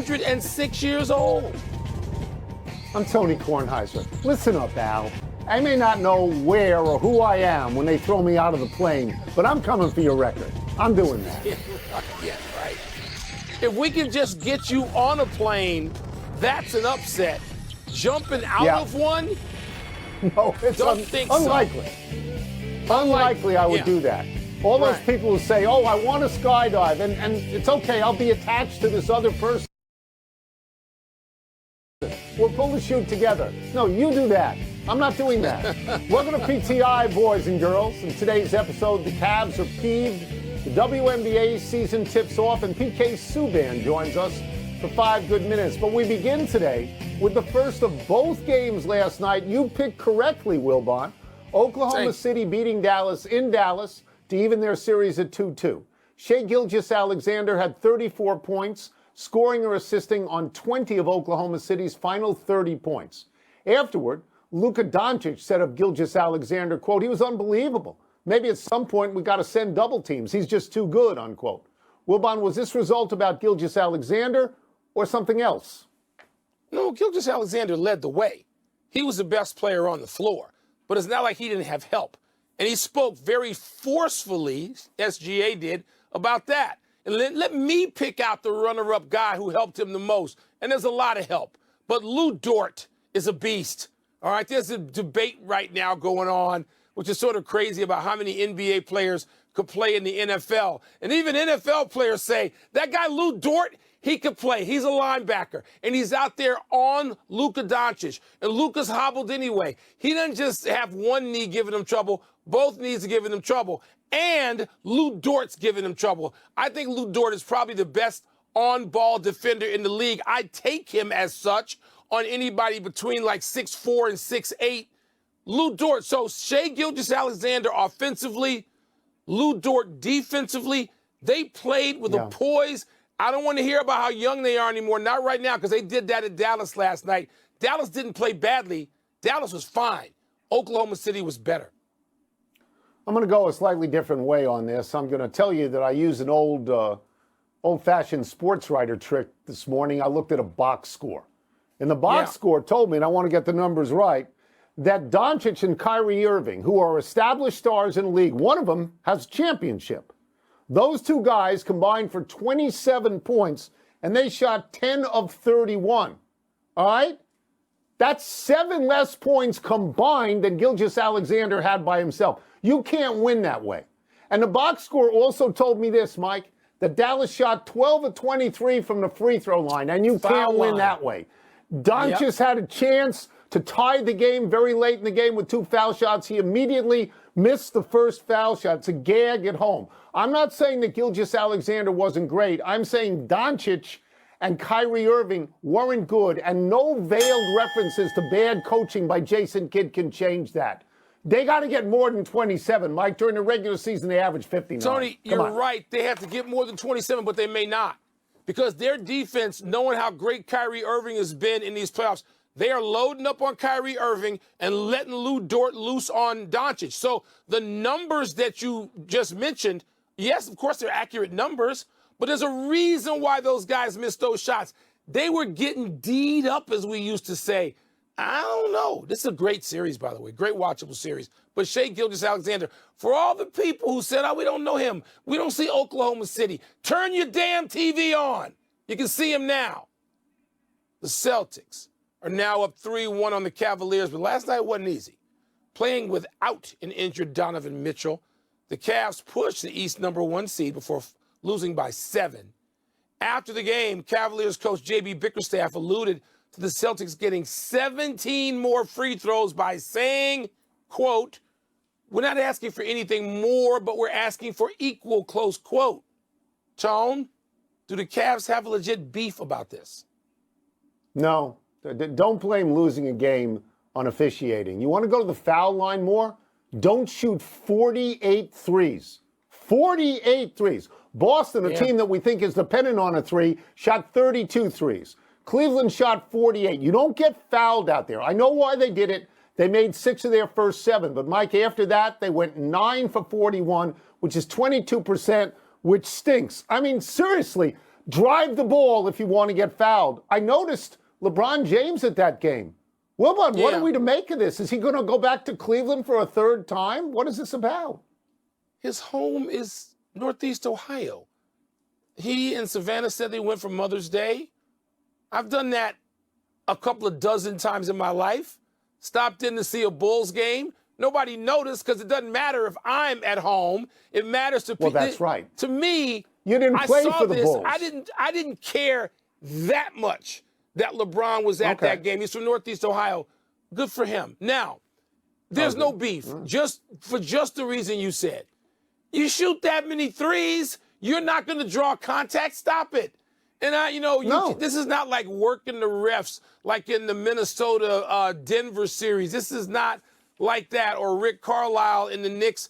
106 years old. I'm Tony Kornheiser. Listen up, Al. I may not know where or who I am when they throw me out of the plane, but I'm coming for your record. I'm doing that. Yeah, right. If we can just get you on a plane, that's an upset. Jumping out of one? No, it's unlikely. So. Unlikely I would do that. All those people who say, oh, I want to skydive, and it's okay, I'll be attached to this other person. We'll pull the chute together. No, you do that. I'm not doing that. Welcome to PTI, boys and girls. In today's episode, the Cavs are peeved, the WNBA season tips off, and PK Subban joins us for 5 good minutes. But we begin today with the first of both games last night. You picked correctly, Wilbon. Oklahoma City beating Dallas in Dallas to even their series at 2-2. Shai Gilgeous-Alexander had 34 points, scoring or assisting on 20 of Oklahoma City's final 30 points. Afterward, Luka Doncic said of Gilgeous-Alexander, quote, he was unbelievable. Maybe at some point we got to send double teams. He's just too good, unquote. Wilbon, was this result about Gilgeous-Alexander or something else? No, Gilgeous-Alexander led the way. He was the best player on the floor, but it's not like he didn't have help. And he spoke very forcefully, SGA did, about that. And let me pick out the runner-up guy who helped him the most. And there's a lot of help. But Lou Dort is a beast. All right, there's a debate right now going on, which is sort of crazy about how many NBA players could play in the NFL. And even NFL players say, that guy Lou Dort, he could play. He's a linebacker, and he's out there on Luka Doncic. And Luka's hobbled anyway. He doesn't just have one knee giving him trouble. Both knees are giving him trouble. And Lou Dort's giving him trouble. I think Lou Dort is probably the best on-ball defender in the league. I'd take him as such on anybody between like 6'4" and 6'8". Lou Dort. So Shai Gilgeous-Alexander offensively, Lou Dort defensively, they played with a poise. I don't want to hear about how young they are anymore. Not right now, because they did that at Dallas last night. Dallas didn't play badly. Dallas was fine. Oklahoma City was better. I'm going to go a slightly different way on this. I'm going to tell you that I used an old-fashioned sports writer trick this morning. I looked at a box score. And the box score told me, and I want to get the numbers right, that Doncic and Kyrie Irving, who are established stars in the league, one of them has a championship. Those two guys combined for 27 points, and they shot 10 of 31. All right? That's 7 less points combined than Gilgeous-Alexander had by himself. You can't win that way. And the box score also told me this, Mike, that Dallas shot 12 of 23 from the free throw line, and you can't win that way. Doncic had a chance to tie the game very late in the game with 2 foul shots. He immediately missed the first foul shot. It's a gag at home. I'm not saying that Gilgeous-Alexander wasn't great. I'm saying Doncic and Kyrie Irving weren't good, and no veiled references to bad coaching by Jason Kidd can change that. They got to get more than 27, Mike. During the regular season, they averaged 59. Tony, you're right. They have to get more than 27, but they may not. Because their defense, knowing how great Kyrie Irving has been in these playoffs, they are loading up on Kyrie Irving and letting Lou Dort loose on Doncic. So the numbers that you just mentioned, yes, of course, they're accurate numbers, but there's a reason why those guys missed those shots. They were getting D'd up, as we used to say. I don't know. This is a great series, by the way. Great watchable series. But Shai Gilgeous-Alexander, for all the people who said, oh, we don't know him, we don't see Oklahoma City, turn your damn TV on. You can see him now. The Celtics are now up 3-1 on the Cavaliers, but last night wasn't easy. Playing without an injured Donovan Mitchell, the Cavs pushed the East #1 seed before losing by 7. After the game, Cavaliers coach J.B. Bickerstaff alluded to the Celtics getting 17 more free throws by saying, quote, we're not asking for anything more, but we're asking for equal, close quote. Tone, do the Cavs have a legit beef about this? No. Don't blame losing a game on officiating. You want to go to the foul line more? Don't shoot 48 threes. 48 threes. Boston, a team that we think is dependent on a three, shot 32 threes. Cleveland shot 48. You don't get fouled out there. I know why they did it. They made 6 of their first 7. But, Mike, after that, they went 9 for 41, which is 22%, which stinks. I mean, seriously, drive the ball if you want to get fouled. I noticed LeBron James at that game. Wilbon, what are we to make of this? Is he going to go back to Cleveland for a third time? What is this about? His home is Northeast Ohio. He and Savannah said they went for Mother's Day. I've done that a couple of dozen times in my life. Stopped in to see a Bulls game. Nobody noticed because it doesn't matter if I'm at home. It matters to people. Well, that's right. To me, you didn't play for the Bulls. I didn't care that much that LeBron was at that game. He's from Northeast Ohio. Good for him. Now, there's no beef. Just the reason you said. You shoot that many threes, you're not going to draw contact. Stop it. And this is not like working the refs like in the Minnesota Denver series. This is not like that, or Rick Carlisle in the Knicks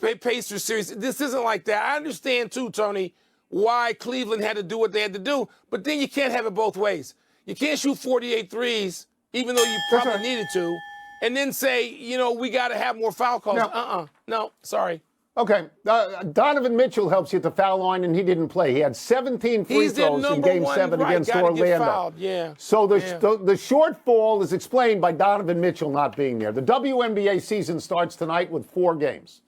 Pacers series. This isn't like that. I understand too, Tony, why Cleveland had to do what they had to do, but then you can't have it both ways. You can't shoot 48 threes, even though you probably needed to, and then say, we got to have more foul calls. No, sorry. Okay, Donovan Mitchell helps you at the foul line, and he didn't play. He had 17 free throws in Game 7 against Orlando. So the shortfall is explained by Donovan Mitchell not being there. The WNBA season starts tonight with 4 games.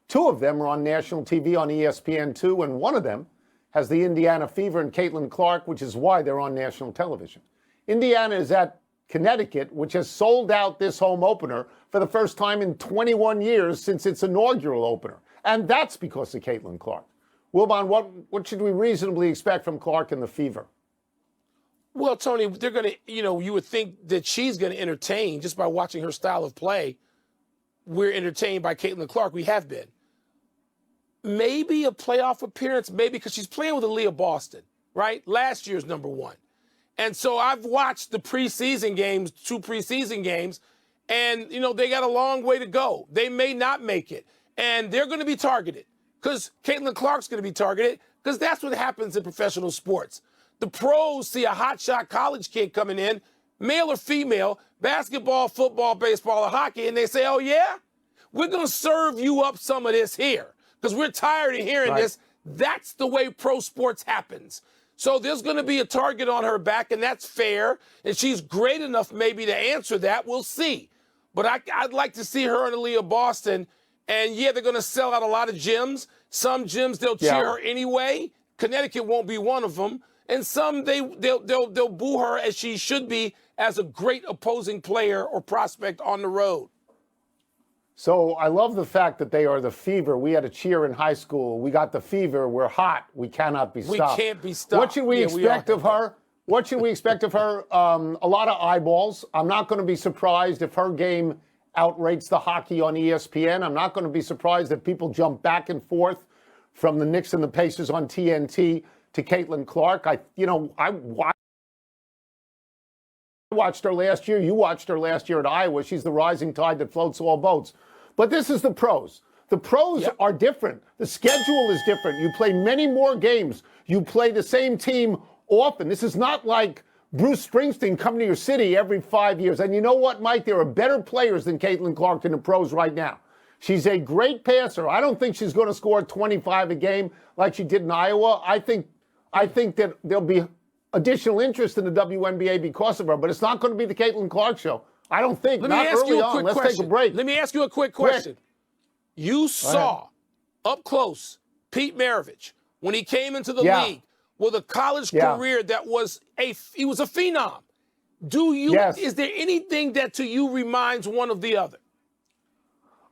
2 of them are on national TV on ESPN2, and one of them has the Indiana Fever and Caitlin Clark, which is why they're on national television. Indiana is at Connecticut, which has sold out this home opener for the first time in 21 years since its inaugural opener. And that's because of Caitlin Clark. Wilbon, what should we reasonably expect from Clark and the Fever? Well, Tony, they're going to, you would think that she's going to entertain just by watching her style of play. We're entertained by Caitlin Clark. We have been. Maybe a playoff appearance, maybe because she's playing with Aaliyah Boston, right? Last year's number 1. And so I've watched the preseason games, 2 preseason games, and, they got a long way to go. They may not make it. And they're going to be targeted because Caitlin Clark's going to be targeted because that's what happens in professional sports. The pros see a hotshot college kid coming in, male or female, basketball, football, baseball, or hockey, and they say, oh, yeah, we're going to serve you up some of this here because we're tired of hearing this. That's the way pro sports happens. So there's going to be a target on her back, and that's fair, and she's great enough maybe to answer that. We'll see. But I'd like to see her and Aaliyah Boston. And, they're going to sell out a lot of gyms. Some gyms, they'll cheer her anyway. Connecticut won't be one of them. And some, they'll boo her as she should be as a great opposing player or prospect on the road. So I love the fact that they are the Fever. We had a cheer in high school. We got the Fever. We're hot. We cannot be stopped. We can't be stopped. What should we expect of her? What should we expect of her? A lot of eyeballs. I'm not going to be surprised if her game outrates the hockey on ESPN. I'm not going to be surprised if people jump back and forth from the Knicks and the Pacers on TNT to Caitlin Clark. I watched her last year. You watched her last year at Iowa. She's the rising tide that floats all boats. But this is the pros. The pros are different. The schedule is different. You play many more games. You play the same team often. This is not like Bruce Springsteen coming to your city every 5 years. And you know what, Mike? There are better players than Caitlin Clark in the pros right now. She's a great passer. I don't think she's going to score 25 a game like she did in Iowa. I think that there'll be additional interest in the WNBA because of her, but it's not going to be the Caitlin Clark show. I don't think. Let me ask you a quick question. Let's take a break. Let me ask you a quick question. You saw up close Pete Maravich when he came into the league with a college career that was he was a phenom. Is there anything that to you reminds one of the other?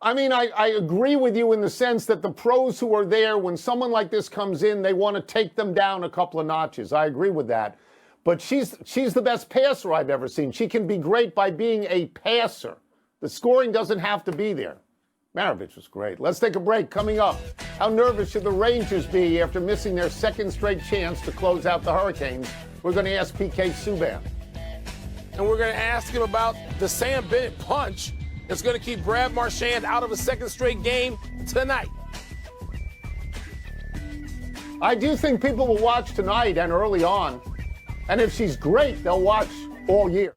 I mean, I agree with you in the sense that the pros who are there, when someone like this comes in, they want to take them down a couple of notches. I agree with that. But she's the best passer I've ever seen. She can be great by being a passer. The scoring doesn't have to be there. Maravich was great. Let's take a break. Coming up, how nervous should the Rangers be after missing their second straight chance to close out the Hurricanes? We're going to ask PK Subban. And we're going to ask him about the Sam Bennett punch that's going to keep Brad Marchand out of a second straight game tonight. I do think people will watch tonight and early on. And if she's great, they'll watch all year.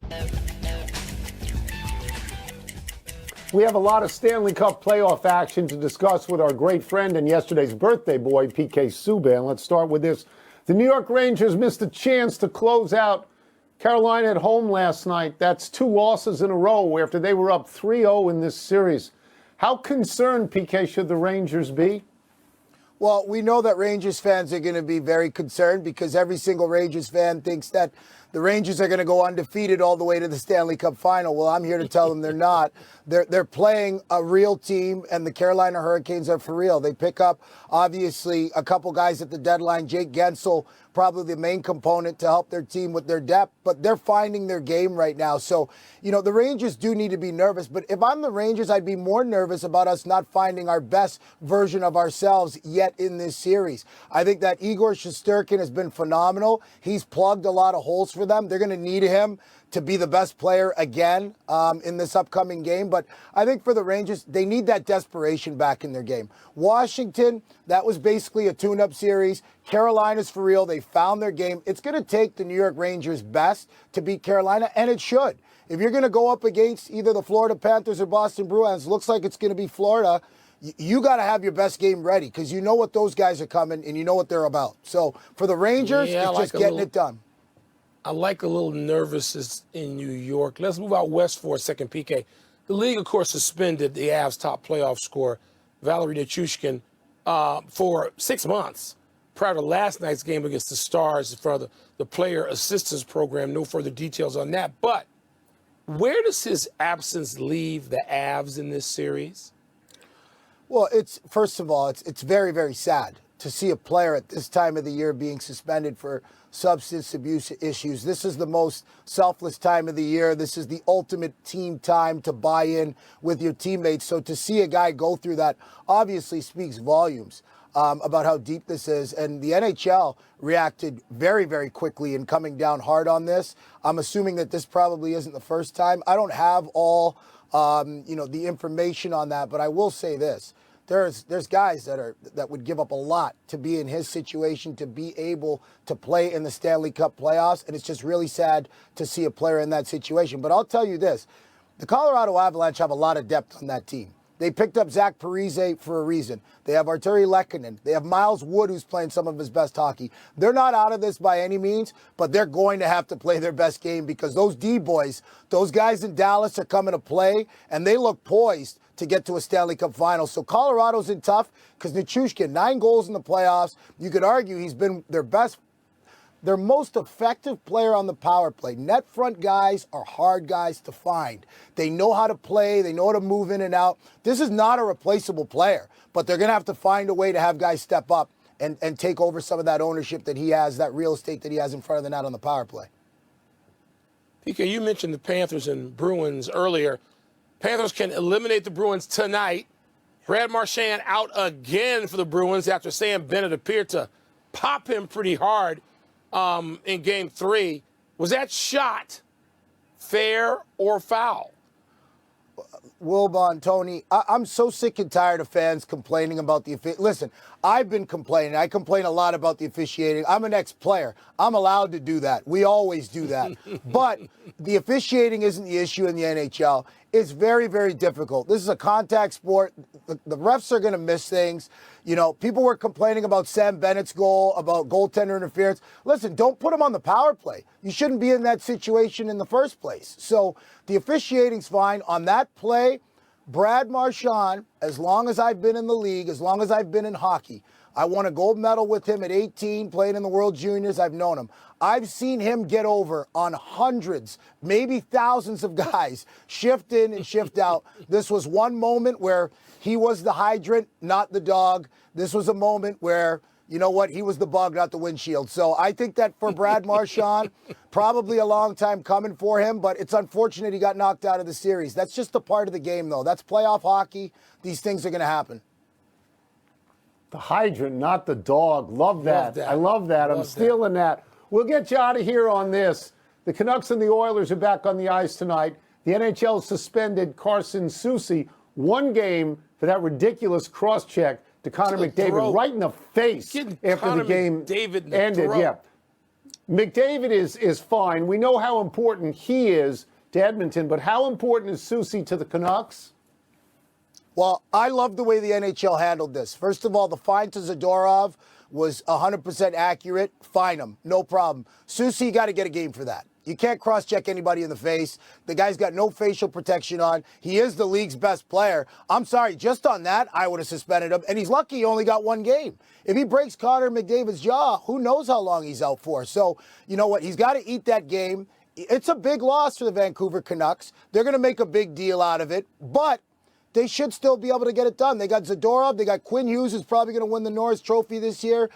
We have a lot of Stanley Cup playoff action to discuss with our great friend and yesterday's birthday boy, PK Subban. Let's start with this. The New York Rangers missed a chance to close out Carolina at home last night. That's 2 losses in a row after they were up 3-0 in this series. How concerned, PK, should the Rangers be? Well, we know that Rangers fans are going to be very concerned because every single Rangers fan thinks that the Rangers are going to go undefeated all the way to the Stanley Cup final. Well, I'm here to tell them they're not. They're playing a real team, and the Carolina Hurricanes are for real. They pick up, obviously, a couple guys at the deadline. Jake Gensel, probably the main component to help their team with their depth, but they're finding their game right now. So, the Rangers do need to be nervous, but if I'm the Rangers, I'd be more nervous about us not finding our best version of ourselves yet in this series. I think that Igor Shesterkin has been phenomenal. He's plugged a lot of holes for them. They're going to need him to be the best player again in this upcoming game. But I think for the Rangers, they need that desperation back in their game. Washington, that was basically a tune-up series. Carolina's for real. They found their game. It's going to take the New York Rangers' best to beat Carolina, and it should. If you're going to go up against either the Florida Panthers or Boston Bruins, looks like it's going to be Florida, you got to have your best game ready because you know what those guys are coming and you know what they're about. So for the Rangers, it's just getting it done. I like a little nervousness in New York. Let's move out west for a second, PK. The league, of course, suspended the Avs' top playoff scorer, Valery Nichushkin, for 6 months prior to last night's game against the Stars for the player assistance program. No further details on that. But where does his absence leave the Avs in this series? Well, first of all, it's very, very sad to see a player at this time of the year being suspended for substance abuse issues. This is the most selfless time of the year. This is the ultimate team time to buy in with your teammates. So to see a guy go through that obviously speaks volumes about how deep this is. And the NHL reacted very, very quickly in coming down hard on this. I'm assuming that this probably isn't the first time. I don't have all the information on that, but I will say this. There's guys that would give up a lot to be in his situation, to be able to play in the Stanley Cup playoffs, and it's just really sad to see a player in that situation. But I'll tell you this, the Colorado Avalanche have a lot of depth on that team. They picked up Zach Parise for a reason. They have Arturi Lehkonen. They have Miles Wood, who's playing some of his best hockey. They're not out of this by any means, but they're going to have to play their best game because those D-boys, those guys in Dallas are coming to play, and they look poised to get to a Stanley Cup final. So Colorado's in tough because Nichushkin, 9 goals in the playoffs. You could argue he's been their most effective player on the power play. Net front guys are hard guys to find. They know how to play. They know how to move in and out. This is not a replaceable player, but they're going to have to find a way to have guys step up and take over some of that ownership that he has, that real estate that he has in front of the net on the power play. PK, you mentioned the Panthers and Bruins earlier. Panthers can eliminate the Bruins tonight. Brad Marchand out again for the Bruins after Sam Bennett appeared to pop him pretty hard in Game 3. Was that shot fair or foul? Wilbon, Tony, I'm so sick and tired of fans complaining about the Listen, I've been complaining. I complain a lot about the officiating. I'm an ex-player. I'm allowed to do that. We always do that. But the officiating isn't the issue in the NHL. It's very, very difficult. This is a contact sport. The refs are going to miss things. People were complaining about Sam Bennett's goal, about goaltender interference. Listen, don't put him on the power play. You shouldn't be in that situation in the first place. So the officiating's fine. On that play, Brad Marchand, as long as I've been in the league, as long as I've been in hockey, I won a gold medal with him at 18, playing in the World Juniors. I've known him. I've seen him get over on hundreds, maybe thousands of guys, shift in and shift out. This was one moment where he was the hydrant, not the dog. This was a moment where, you know what, he was the bug, not the windshield. So I think that for Brad Marchand, probably a long time coming for him, but it's unfortunate he got knocked out of the series. That's just a part of the game, though. That's playoff hockey. These things are going to happen. The hydrant, not the dog. Love that. I love that. I'm stealing that. We'll get you out of here on this. The Canucks and the Oilers are back on the ice tonight. The NHL suspended Carson Soucy 1 game for that ridiculous cross-check to Connor McDavid right in the face after the game ended. Yeah, McDavid is fine. We know how important he is to Edmonton, but how important is Soucy to the Canucks? Well, I love the way the NHL handled this. First of all, the fine to Zadorov was 100% accurate, fine him, no problem. Susie, got to get a game for that. You can't cross-check anybody in the face. The guy's got no facial protection on. He is the league's best player. I'm sorry, just on that, I would have suspended him. And he's lucky he only got one game. If he breaks Connor McDavid's jaw, who knows how long he's out for. So, you know what? He's got to eat that game. It's a big loss for the Vancouver Canucks. They're going to make a big deal out of it. But they should still be able to get it done. They got Zadorov. They got Quinn Hughes, who's probably going to win the Norris Trophy this year.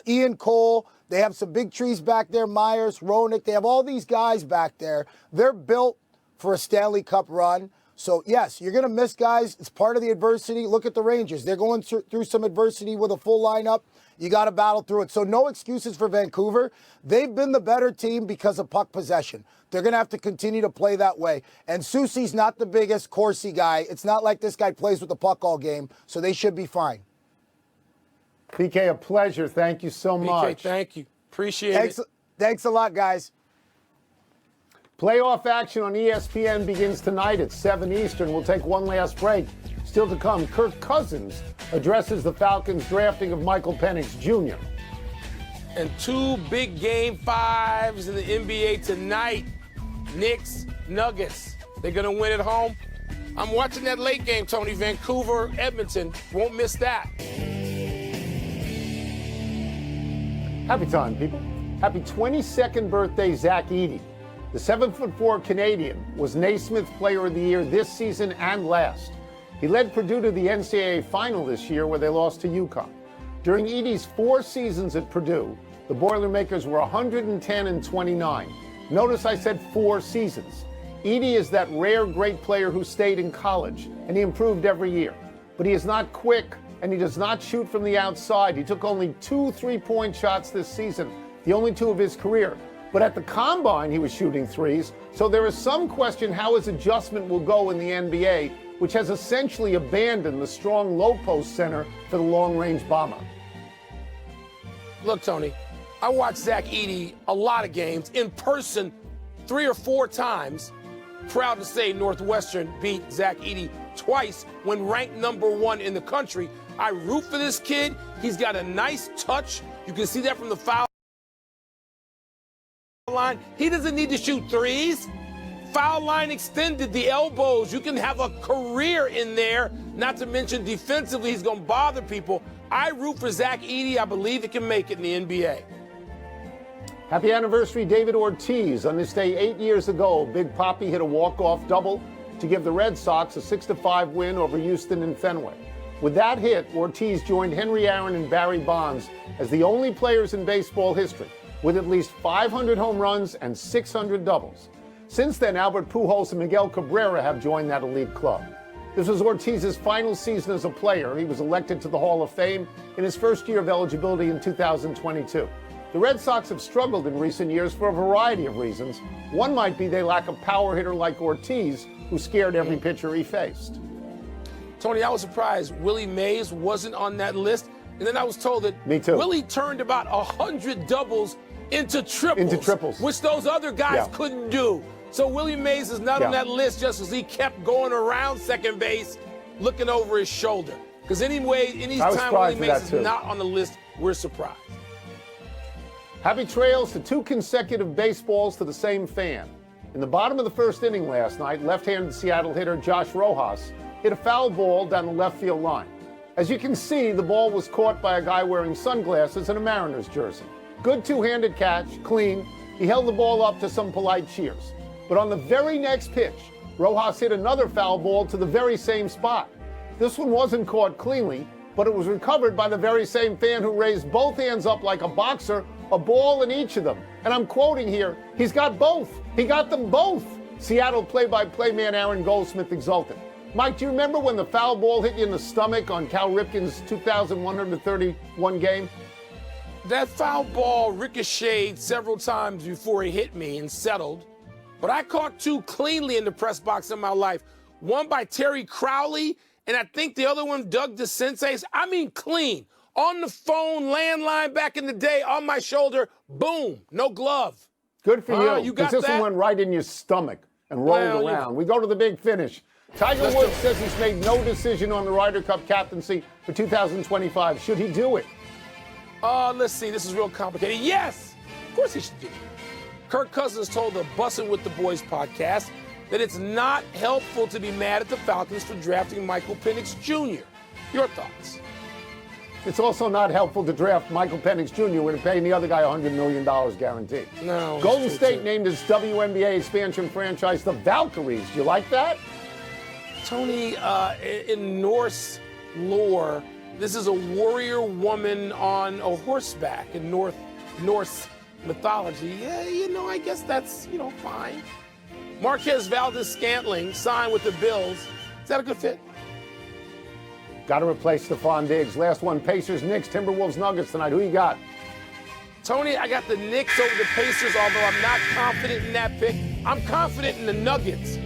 Ian Cole. They have some big trees back there. Myers, Roenick. They have all these guys back there. They're built for a Stanley Cup run. So, yes, you're going to miss guys. It's part of the adversity. Look at the Rangers. They're going through some adversity with a full lineup. You got to battle through it. So no excuses for Vancouver. They've been the better team because of puck possession. They're going to have to continue to play that way. And Susie's not the biggest Corsi guy. It's not like this guy plays with the puck all game, so they should be fine. PK, a pleasure. Thank you so much. PK, thank you. Appreciate it. Thanks a lot, guys. Playoff action on ESPN begins tonight at 7 Eastern. We'll take one last break. Still to come, Kirk Cousins addresses the Falcons' drafting of Michael Penix Jr. And 2 big game 5s in the NBA tonight. Knicks, Nuggets. They're going to win at home. I'm watching that late game, Tony. Vancouver, Edmonton. Won't miss that. Happy time, people. Happy 22nd birthday, Zach Edey. The 7'4" Canadian was Naismith Player of the Year this season and last. He led Purdue to the NCAA final this year where they lost to UConn. During Edey's 4 seasons at Purdue, the Boilermakers were 110-29. Notice I said 4 seasons. Edey is that rare great player who stayed in college, and he improved every year. But he is not quick, and he does not shoot from the outside. He took only 2 3-point shots this season, the only 2 of his career. But at the Combine, he was shooting threes, so there is some question how his adjustment will go in the NBA, which has essentially abandoned the strong low-post center for the long-range bomber. Look, Tony, I watched Zach Edey a lot of games in person 3 or 4 times. Proud to say Northwestern beat Zach Edey twice when ranked #1 in the country. I root for this kid. He's got a nice touch. You can see that from the foul line. He doesn't need to shoot threes. Foul line extended, the elbows. You can have a career in there. Not to mention defensively, he's going to bother people. I root for Zach Edey. I believe he can make it in the NBA. Happy anniversary, David Ortiz. On this day 8 years ago, Big Papi hit a walk-off double to give the Red Sox a 6-5 win over Houston and Fenway. With that hit, Ortiz joined Henry Aaron and Barry Bonds as the only players in baseball history with at least 500 home runs and 600 doubles. Since then, Albert Pujols and Miguel Cabrera have joined that elite club. This was Ortiz's final season as a player. He was elected to the Hall of Fame in his first year of eligibility in 2022. The Red Sox have struggled in recent years for a variety of reasons. One might be they lack a power hitter like Ortiz, who scared every pitcher he faced. Tony, I was surprised Willie Mays wasn't on that list. And then I was told that Me too. Willie turned about 100 doubles into triples. Which those other guys couldn't do. So Willie Mays is not on that list just as he kept going around second base, looking over his shoulder. Because anytime Willie Mays is not on the list, we're surprised. Happy trails to 2 consecutive baseballs to the same fan. In the bottom of the first inning last night, left-handed Seattle hitter Josh Rojas hit a foul ball down the left field line. As you can see, the ball was caught by a guy wearing sunglasses and a Mariners jersey. Good two-handed catch, clean. He held the ball up to some polite cheers. But on the very next pitch, Rojas hit another foul ball to the very same spot. This one wasn't caught cleanly, but it was recovered by the very same fan who raised both hands up like a boxer, a ball in each of them. And I'm quoting here, he's got both. He got them both. Seattle play-by-play man Aaron Goldsmith exulted. Mike, do you remember when the foul ball hit you in the stomach on Cal Ripken's 2,131 game? That foul ball ricocheted several times before it hit me and settled. But I caught 2 cleanly in the press box in my life. One by Terry Crowley, and I think the other one, Doug DeSensei. I mean clean. On the phone, landline back in the day, on my shoulder, boom, no glove. Good for you. You got this that? one went right in your stomach and rolled around. We go to the big finish. Tiger Woods says he's made no decision on the Ryder Cup captaincy for 2025. Should he do it? Let's see. This is real complicated. Yes, of course he should do it. Kirk Cousins told the Bussin' with the Boys podcast that it's not helpful to be mad at the Falcons for drafting Michael Penix Jr. Your thoughts? It's also not helpful to draft Michael Penix Jr. when paying the other guy $100 million guaranteed. No. Golden State named its WNBA expansion franchise the Valkyries. You like that? Tony, in Norse lore, this is a warrior woman on a horseback in Norse mythology. Yeah, I guess that's, fine. Marquez Valdez-Scantling signed with the Bills. Is that a good fit? Got to replace Stephon Diggs. Last one, Pacers, Knicks, Timberwolves, Nuggets tonight. Who you got? Tony, I got the Knicks over the Pacers, although I'm not confident in that pick. I'm confident in the Nuggets.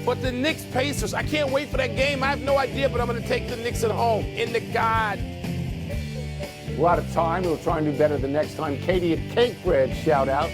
But the Knicks-Pacers, I can't wait for that game. I have no idea, but I'm going to take the Knicks at home. In the God. We're out of time. We'll try and do better the next time. Katie at Cake Bread, shout out.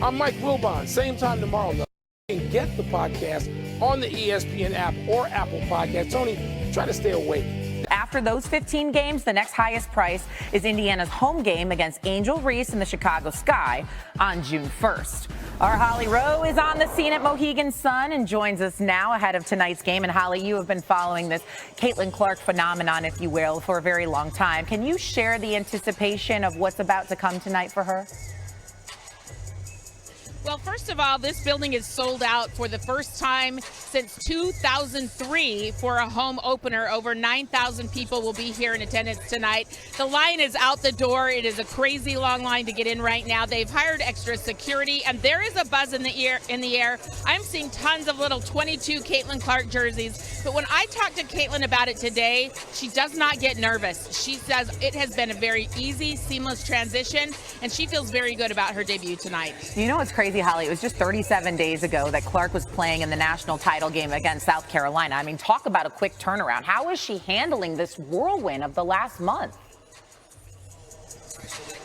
I'm Mike Wilbon. Same time tomorrow. You can get the podcast on the ESPN app or Apple Podcast. Tony, try to stay awake. After those 15 games, the next highest price is Indiana's home game against Angel Reese in the Chicago Sky on June 1st. Our Holly Rowe is on the scene at Mohegan Sun and joins us now ahead of tonight's game. And Holly, you have been following this Caitlin Clark phenomenon, if you will, for a very long time. Can you share the anticipation of what's about to come tonight for her? Well, first of all, this building is sold out for the first time since 2003 for a home opener. Over 9,000 people will be here in attendance tonight. The line is out the door. It is a crazy long line to get in right now. They've hired extra security, and there is a buzz in the air. I'm seeing tons of little 22 Caitlin Clark jerseys. But when I talked to Caitlin about it today, she does not get nervous. She says it has been a very easy, seamless transition, and she feels very good about her debut tonight. You know what's crazy, Holly? It was just 37 days ago that Clark was playing in the national title game against South Carolina. I mean, talk about a quick turnaround. How is she handling this whirlwind of the last month?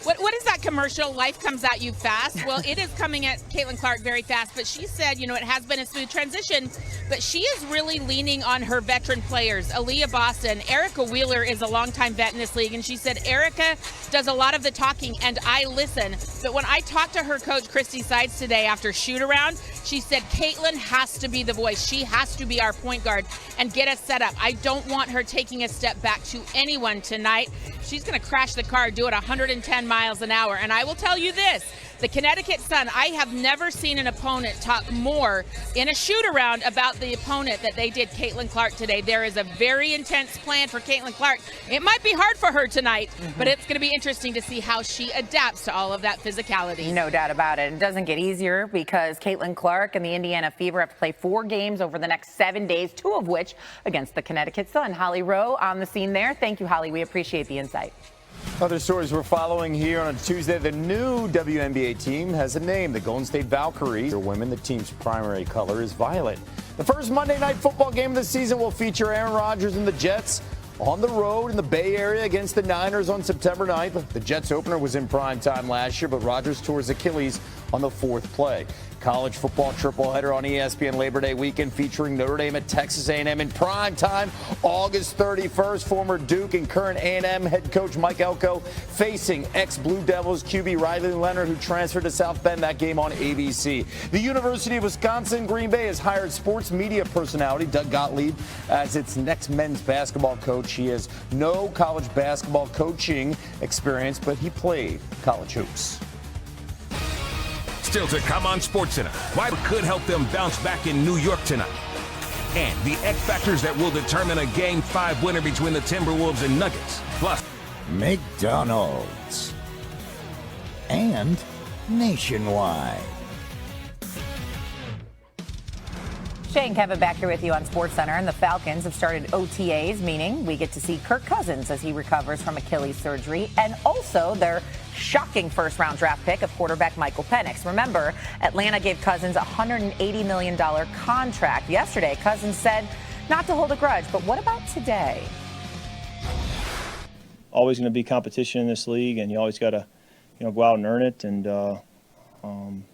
What is that commercial? Life comes at you fast. Well, it is coming at Caitlin Clark very fast, but she said, it has been a smooth transition, but she is really leaning on her veteran players. Aaliyah Boston, Erica Wheeler is a longtime vet in this league, and she said Erica does a lot of the talking, and I listen. But when I talked to her coach, Christy Sides, today after shoot-around, she said Caitlin has to be the voice. She has to be our point guard and get us set up. I don't want her taking a step back to anyone tonight. She's going to crash the car, do it 110 miles an hour. And I will tell you this, the Connecticut Sun, I have never seen an opponent talk more in a shoot-around about the opponent that they did Caitlin Clark today. There is a very intense plan for Caitlin Clark. It might be hard for her tonight, but it's going to be interesting to see how she adapts to all of that physicality. No doubt about it. It doesn't get easier because Caitlin Clark and the Indiana Fever have to play 4 games over the next 7 days, 2 of which against the Connecticut Sun. Holly Rowe on the scene there. Thank you, Holly. We appreciate the insight. Other stories we're following here on Tuesday. The new WNBA team has a name, the Golden State Valkyries. For women, the team's primary color is violet. The first Monday Night Football game of the season will feature Aaron Rodgers and the Jets on the road in the Bay Area against the Niners on September 9th. The Jets opener was in prime time last year, but Rodgers tore his Achilles on the 4th play. College football tripleheader on ESPN Labor Day weekend featuring Notre Dame at Texas A&M in prime time August 31st. Former Duke and current A&M head coach Mike Elko facing ex-Blue Devils QB Riley Leonard, who transferred to South Bend. That game on ABC. The University of Wisconsin-Green Bay has hired sports media personality Doug Gottlieb as its next men's basketball coach. He has no college basketball coaching experience, but he played college hoops. Still to come on SportsCenter, why it could help them bounce back in New York tonight. And the X factors that will determine a Game 5 winner between the Timberwolves and Nuggets. Plus, McDonald's and Nationwide. Shay and Kevin back here with you on SportsCenter, and the Falcons have started OTAs, meaning we get to see Kirk Cousins as he recovers from Achilles surgery, and also their shocking first-round draft pick of quarterback Michael Penix. Remember, Atlanta gave Cousins a $180 million contract. Yesterday, Cousins said not to hold a grudge, but what about today? Always going to be competition in this league, and you always got to, go out and earn it. And I'm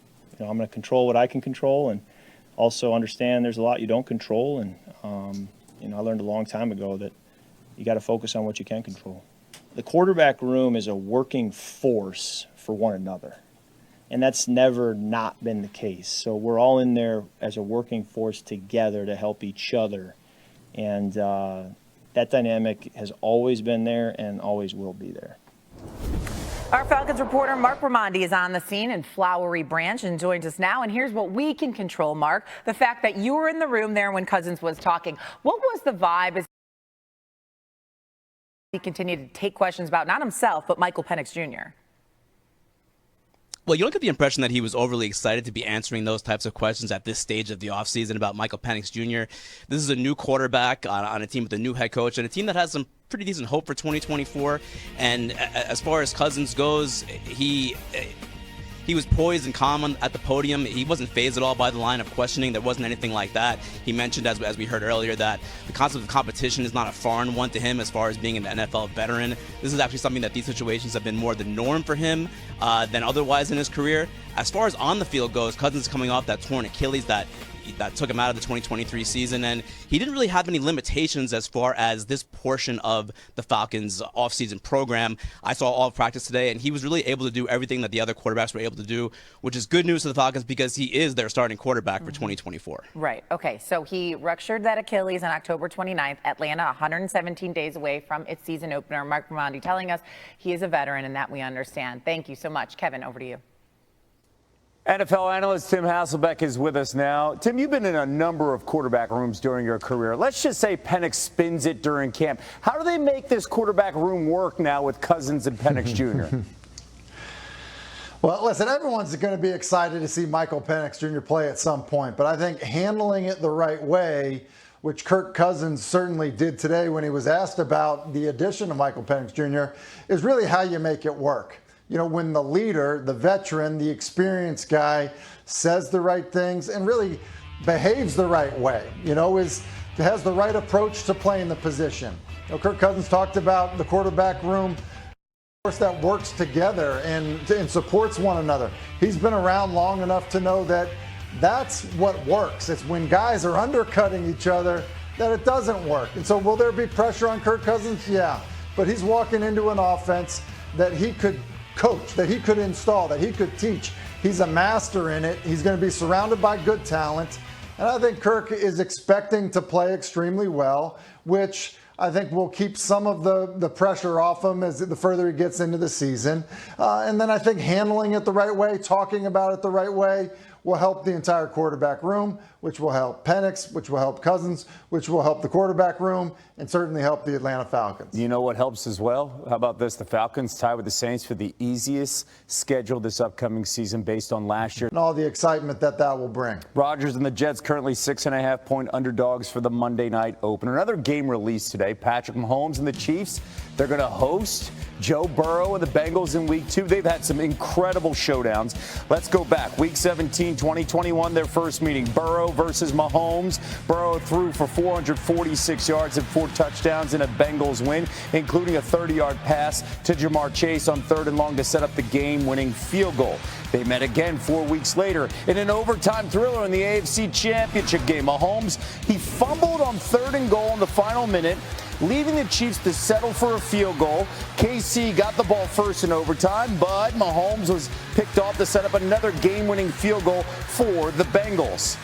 going to control what I can control, and also understand there's a lot you don't control. And I learned a long time ago that you got to focus on what you can control. the quarterback room is a working force for one another. And that's never not been the case. So we're all in there as a working force together to help each other. And that dynamic has always been there and always will be there. Our Falcons reporter Mark Raimondi is on the scene in Flowery Branch and joins us now. And here's what we can control, Mark. The fact that you were in the room there when Cousins was talking. What was the vibe as he continued to take questions about not himself, but Michael Penix Jr.? Well, you don't get the impression that he was overly excited to be answering those types of questions at this stage of the offseason about Michael Penix Jr. This is a new quarterback on a team with a new head coach and a team that has some pretty decent hope for 2024. And as far as Cousins goes, he was poised and calm at the podium. He wasn't fazed at all by the line of questioning. There wasn't anything like that. He mentioned, as we heard earlier, that the concept of competition is not a foreign one to him as far as being an NFL veteran. This is actually something that these situations have been more the norm for him than otherwise in his career. As far as on the field goes, Cousins is coming off that torn Achilles that took him out of the 2023 season, and he didn't really have any limitations as far as this portion of the Falcons' offseason program. I saw all of practice today, and he was really able to do everything that the other quarterbacks were able to do, which is good news for the Falcons because he is their starting quarterback for 2024. Right. Okay. So he ruptured that Achilles on October 29th. Atlanta, 117 days away from its season opener. Mark Raimondi telling us he is a veteran, and that we understand. Thank you so much. Kevin, over to you. NFL analyst Tim Hasselbeck is with us now. Tim, you've been in a number of quarterback rooms during your career. Let's just say Penix spins it during camp. How do they make this quarterback room work now with Cousins and Penix Jr.? Well, listen, everyone's going to be excited to see Michael Penix Jr. play at some point, but I think handling it the right way, which Kirk Cousins certainly did today when he was asked about the addition of Michael Penix Jr., is really how you make it work. You know, when the leader, the veteran, the experienced guy says the right things and really behaves the right way, you know, has the right approach to playing the position. You know, Kirk Cousins talked about the quarterback room that works together and supports one another. He's been around long enough to know that that's what works. It's when guys are undercutting each other that it doesn't work. And so will there be pressure on Kirk Cousins? Yeah. But he's walking into an offense that he could coach, that he could install, that he could teach. He's a master in it. He's going to be surrounded by good talent. And I think Kirk is expecting to play extremely well, which I think will keep some of the pressure off him as the further he gets into the season. And then I think handling it the right way, talking about it the right way, will help the entire quarterback room, which will help Penix, which will help Cousins, which will help the quarterback room, and certainly help the Atlanta Falcons. You know what helps as well? How about this? The Falcons tie with the Saints for the easiest schedule this upcoming season based on last year. And all the excitement that will bring. Rodgers and the Jets currently 6.5-point underdogs for the Monday night opener. Another game released today. Patrick Mahomes and the Chiefs, they're going to host Joe Burrow and the Bengals in Week 2. They've had some incredible showdowns. Let's go back. Week 17, 2021, their first meeting. Burrow versus Mahomes. Burrow threw for 446 yards and 4 touchdowns in a Bengals win, including a 30-yard pass to Jamar Chase on 3rd and long to set up the game-winning field goal. They met again 4 weeks later in an overtime thriller in the AFC Championship game. Mahomes, he fumbled on 3rd and goal in the final minute, leaving the Chiefs to settle for a field goal. KC got the ball first in overtime, but Mahomes was picked off to set up another game-winning field goal for the Bengals.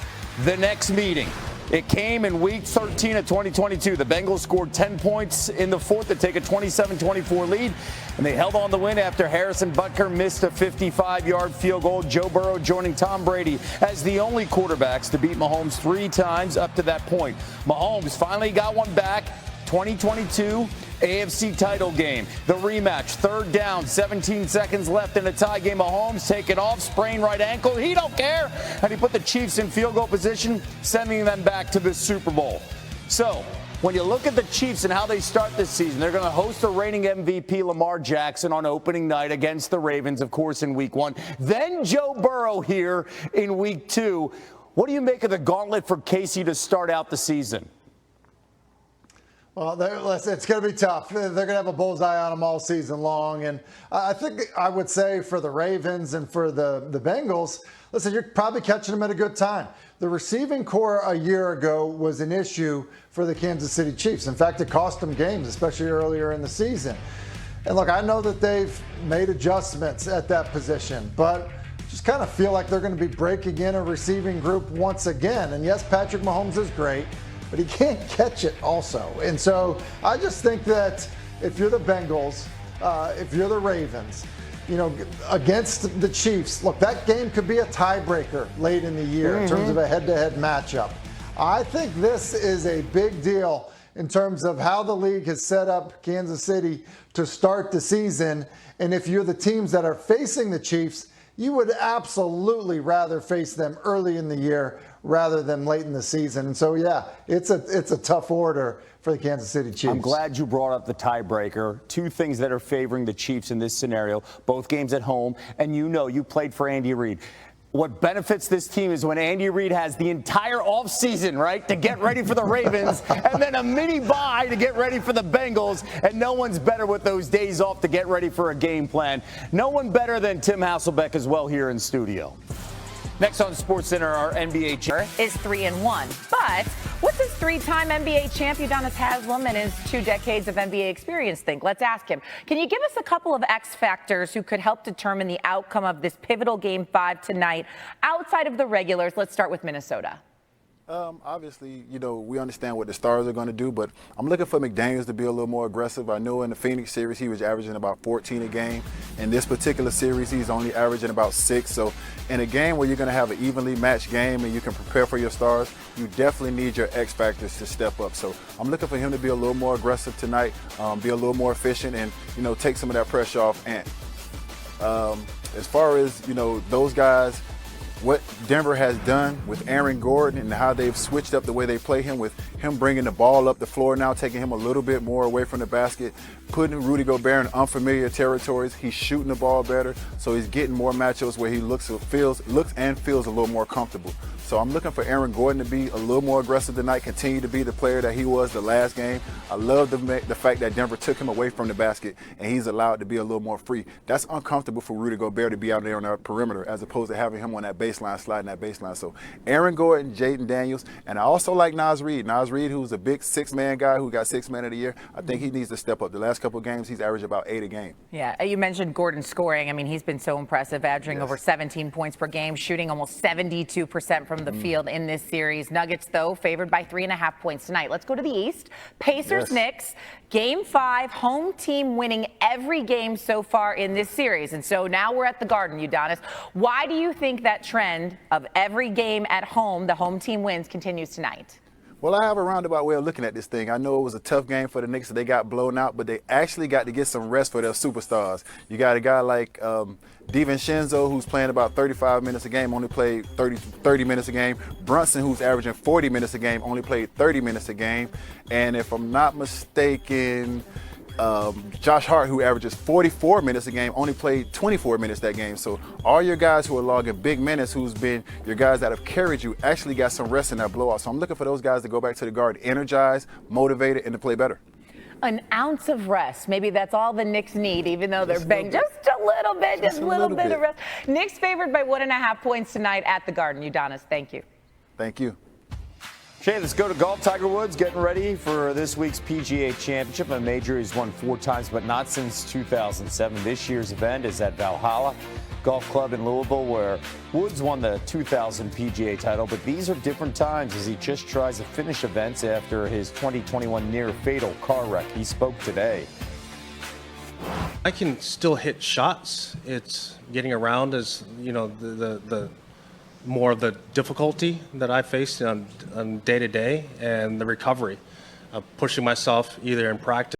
The next meeting, it came in Week 13 of 2022. The Bengals scored 10 points in the fourth to take a 27-24 lead, and they held on the win after Harrison Butker missed a 55-yard field goal. Joe Burrow joining Tom Brady as the only quarterbacks to beat Mahomes 3 times up to that point. Mahomes finally got one back. 2022 AFC title game. The rematch, 3rd down, 17 seconds left in a tie game. Mahomes taking off, sprained right ankle. He don't care. And he put the Chiefs in field goal position, sending them back to the Super Bowl. So when you look at the Chiefs and how they start this season, they're going to host the reigning MVP Lamar Jackson on opening night against the Ravens, of course, in Week 1. Then Joe Burrow here in Week 2. What do you make of the gauntlet for Casey to start out the season? Well, it's going to be tough. They're going to have a bullseye on them all season long. And I think I would say for the Ravens and for the Bengals, listen, you're probably catching them at a good time. The receiving core a year ago was an issue for the Kansas City Chiefs. In fact, it cost them games, especially earlier in the season. And look, I know that they've made adjustments at that position, but just kind of feel like they're going to be breaking in a receiving group once again. And yes, Patrick Mahomes is great, but he can't catch it also. And so I just think that if you're the Bengals, if you're the Ravens, against the Chiefs, look, that game could be a tiebreaker late in the year in terms of a head-to-head matchup. I think this is a big deal in terms of how the league has set up Kansas City to start the season. And if you're the teams that are facing the Chiefs, you would absolutely rather face them early in the year rather than late in the season. And so, yeah, it's a tough order for the Kansas City Chiefs. I'm glad you brought up the tiebreaker. Two things that are favoring the Chiefs in this scenario, both games at home. And you played for Andy Reid. What benefits this team is when Andy Reid has the entire offseason, right, to get ready for the Ravens, and then a mini bye to get ready for the Bengals, and no one's better with those days off to get ready for a game plan. No one better than Tim Hasselbeck as well here in studio. Next on SportsCenter, our NBA champ is 3-1. But what does three-time NBA champ Udonis Haslem and his 2 decades of NBA experience think? Let's ask him. Can you give us a couple of X factors who could help determine the outcome of this pivotal Game 5 tonight outside of the regulars? Let's start with Minnesota. Obviously, we understand what the Stars are going to do, but I'm looking for McDaniels to be a little more aggressive. I know in the Phoenix series he was averaging about 14 a game. In this particular series, he's only averaging about 6. So in a game where you're going to have an evenly matched game and you can prepare for your stars, you definitely need your X factors to step up. So I'm looking for him to be a little more aggressive tonight, be a little more efficient, and take some of that pressure off Ant. As far as those guys, what Denver has done with Aaron Gordon and how they've switched up the way they play him, with him bringing the ball up the floor now, taking him a little bit more away from the basket, putting Rudy Gobert in unfamiliar territories. He's shooting the ball better, so he's getting more matchups where he looks and feels a little more comfortable. So I'm looking for Aaron Gordon to be a little more aggressive tonight, continue to be the player that he was the last game. I love the fact that Denver took him away from the basket and he's allowed to be a little more free. That's uncomfortable for Rudy Gobert to be out there on the perimeter as opposed to having him on that baseline, sliding that baseline. So Aaron Gordon, Jaden Daniels, and I also like Naz Reid. Naz Reid, who's a big 6-man guy who got 6 Man of the Year. I think he needs to step up. The last couple of games, he's averaged about 8 a game. Yeah, you mentioned Gordon scoring. I mean, he's been so impressive, averaging over 17 points per game, shooting almost 72% from the field in this series. Nuggets, though, favored by 3.5 points tonight. Let's go to the East. Pacers, Knicks, Game 5, home team winning every game so far in this series. And so now we're at the Garden, Udonis. Why do you think that trend of every game at home, the home team wins, continues tonight? Well, I have a roundabout way of looking at this thing. I know it was a tough game for the Knicks. They got blown out, but they actually got to get some rest for their superstars. You got a guy like DiVincenzo, who's playing about 35 minutes a game, only played 30 minutes a game. Brunson, who's averaging 40 minutes a game, only played 30 minutes a game. And if I'm not mistaken, Josh Hart, who averages 44 minutes a game, only played 24 minutes that game. So all your guys who are logging big minutes, who's been your guys that have carried you, actually got some rest in that blowout. So I'm looking for those guys to go back to the Garden energized, motivated, and to play better. An ounce of rest. Maybe that's all the Knicks need, even though they're banged just a little bit, just a little bit of rest. Knicks favored by 1.5 points tonight at the Garden. Udonis, thank you. Thank you. Okay, let's go to golf. Tiger Woods getting ready for this week's PGA Championship. A major he's won 4 times, but not since 2007. This year's event is at Valhalla Golf Club in Louisville, where Woods won the 2000 PGA title. But these are different times as he just tries to finish events after his 2021 near-fatal car wreck. He spoke today. I can still hit shots. It's getting around as, the more of the difficulty that I face on day to day, and the recovery of pushing myself either in practice